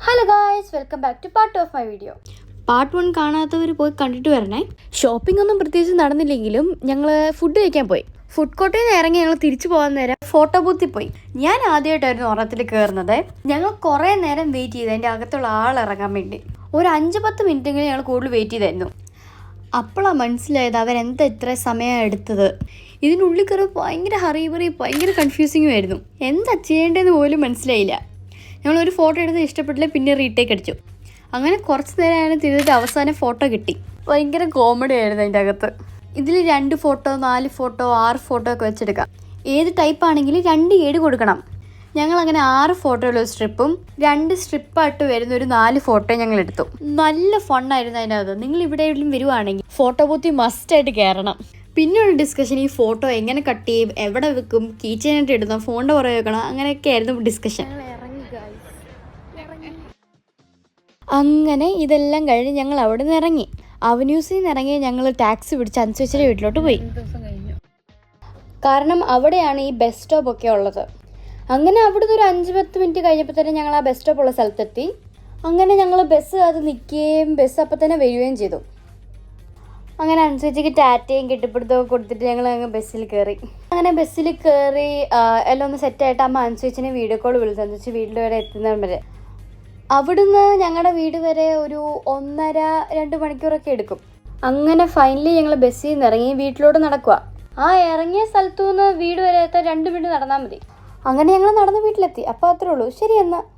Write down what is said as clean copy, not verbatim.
Hello guys, welcome back to part of my video. Part 1 കാണാത്തവർ പോയി കണ്ടിട്ട് വരണേ. ഷോപ്പിംഗ് ഒന്നും പ്രത്യേകിച്ച് നടന്നില്ലെങ്കിലും ഞങ്ങൾ ഫുഡ് കഴിക്കാൻ പോയി. ഫുഡ് കോർട്ടിൽ നിന്ന് ഇറങ്ങി ഞങ്ങൾ തിരിച്ചു പോകാൻ നേരം ഫോട്ടോ ബൂത്തിൽ പോയി. ഞാൻ ആദ്യമായിട്ടായിരുന്നു ഓണത്തിൽ കയറുന്നത്. ഞങ്ങൾ കുറേ നേരം വെയിറ്റ് ചെയ്ത് അതിൻ്റെ അകത്തുള്ള ആളിറങ്ങാൻ വേണ്ടി. ഒരു 5-10 മിനിറ്റെങ്കിലും ഞങ്ങൾ കൂടുതൽ വെയിറ്റ് ചെയ്തായിരുന്നു. അപ്പോഴാണ് മനസ്സിലായത് അവരെന്താ ഇത്ര സമയം എടുത്തത്. ഇതിനുള്ളിൽ കയറി ഭയങ്കര ഹറിബറി, ഭയങ്കര കൺഫ്യൂസിങ്ങും ആയിരുന്നു. എന്താ ചെയ്യേണ്ടതെന്ന് പോലും മനസ്സിലായില്ല. ഞങ്ങളൊരു ഫോട്ടോ എടുത്ത് ഇഷ്ടപ്പെട്ടില്ല, പിന്നെ റീടേക്ക് അടിച്ചു. അങ്ങനെ കുറച്ച് നേരം തിരിച്ചിട്ട് അവസാനം ഫോട്ടോ കിട്ടി. ഭയങ്കര കോമഡി ആയിരുന്നു അതിൻ്റെ അകത്ത്. ഇതിൽ 2 ഫോട്ടോ, 4 ഫോട്ടോ, 6 ഫോട്ടോ ഒക്കെ വെച്ചെടുക്കാം. ഏത് ടൈപ്പ് ആണെങ്കിലും 2 ഏട് കൊടുക്കണം. ഞങ്ങളങ്ങനെ 6 ഫോട്ടോയുള്ള സ്ട്രിപ്പും 2 സ്ട്രിപ്പായിട്ട് വരുന്ന ഒരു 4 ഫോട്ടോ ഞങ്ങൾ എടുത്തു. നല്ല ഫണ്ണായിരുന്നു അതിനകത്ത്. നിങ്ങൾ ഇവിടെ എവിടെയും വരുവാണെങ്കിൽ ഫോട്ടോ ബൂത്തി മസ്റ്റായിട്ട് കയറണം. പിന്നെയുള്ള ഡിസ്കഷൻ ഈ ഫോട്ടോ എങ്ങനെ കട്ട് ചെയ്യും, എവിടെ വെക്കും, കീ ചെയിനായിട്ട് ഇടുന്നോ, ഫോണിൻ്റെ പുറകെ വെക്കണം, അങ്ങനെയൊക്കെ ആയിരുന്നു ഡിസ്കഷൻ. അങ്ങനെ ഇതെല്ലാം കഴിഞ്ഞ് ഞങ്ങൾ അവിടെ നിന്ന് ഇറങ്ങി. അവന്യൂസിൽ നിന്ന് ഇറങ്ങി ഞങ്ങൾ ടാക്സി പിടിച്ച് അൻസുവച്ചിയുടെ വീട്ടിലോട്ട് പോയി. കാരണം അവിടെയാണ് ഈ ബസ് സ്റ്റോപ്പ് ഒക്കെ ഉള്ളത്. അങ്ങനെ അവിടുന്ന് ഒരു 5-10 മിനിറ്റ് കഴിഞ്ഞപ്പോൾ തന്നെ ഞങ്ങൾ ആ ബസ് സ്റ്റോപ്പ് ഉള്ള സ്ഥലത്തെത്തി. അങ്ങനെ ഞങ്ങൾ ബസ് അത് നിൽക്കുകയും ബസ് അപ്പം തന്നെ വരികയും ചെയ്തു. അങ്ങനെ അനുസരിച്ച് ടാറ്റയും കെട്ടിപ്പിടുത്തവും കൊടുത്തിട്ട് ഞങ്ങൾ അങ്ങ് ബസ്സിൽ കയറി. അങ്ങനെ ബസ്സിൽ കയറി എല്ലാം ഒന്ന് സെറ്റായിട്ട് അമ്മ അനുസരിച്ചിനെ വീഡിയോ കോൾ വിളിച്ചു. അനുസരിച്ച് വീട്ടിൽ വരെ എത്തുന്ന വരെ. അവിടുന്ന് ഞങ്ങളുടെ വീട് വരെ ഒരു 1.5-2 മണിക്കൂറൊക്കെ എടുക്കും. അങ്ങനെ ഫൈനലി ഞങ്ങൾ ബസ്സിൽ നിന്ന് ഇറങ്ങി വീട്ടിലോട്ട് നടക്കുക. ആ ഇറങ്ങിയ സ്ഥലത്തു നിന്ന് വീട് വരെ എത്താൻ 2 മിനിറ്റ് നടന്നാൽ മതി. അങ്ങനെ ഞങ്ങൾ നടന്ന് വീട്ടിലെത്തി. അപ്പോൾ അത്രേ ഉള്ളൂ. ശരി എന്നാൽ.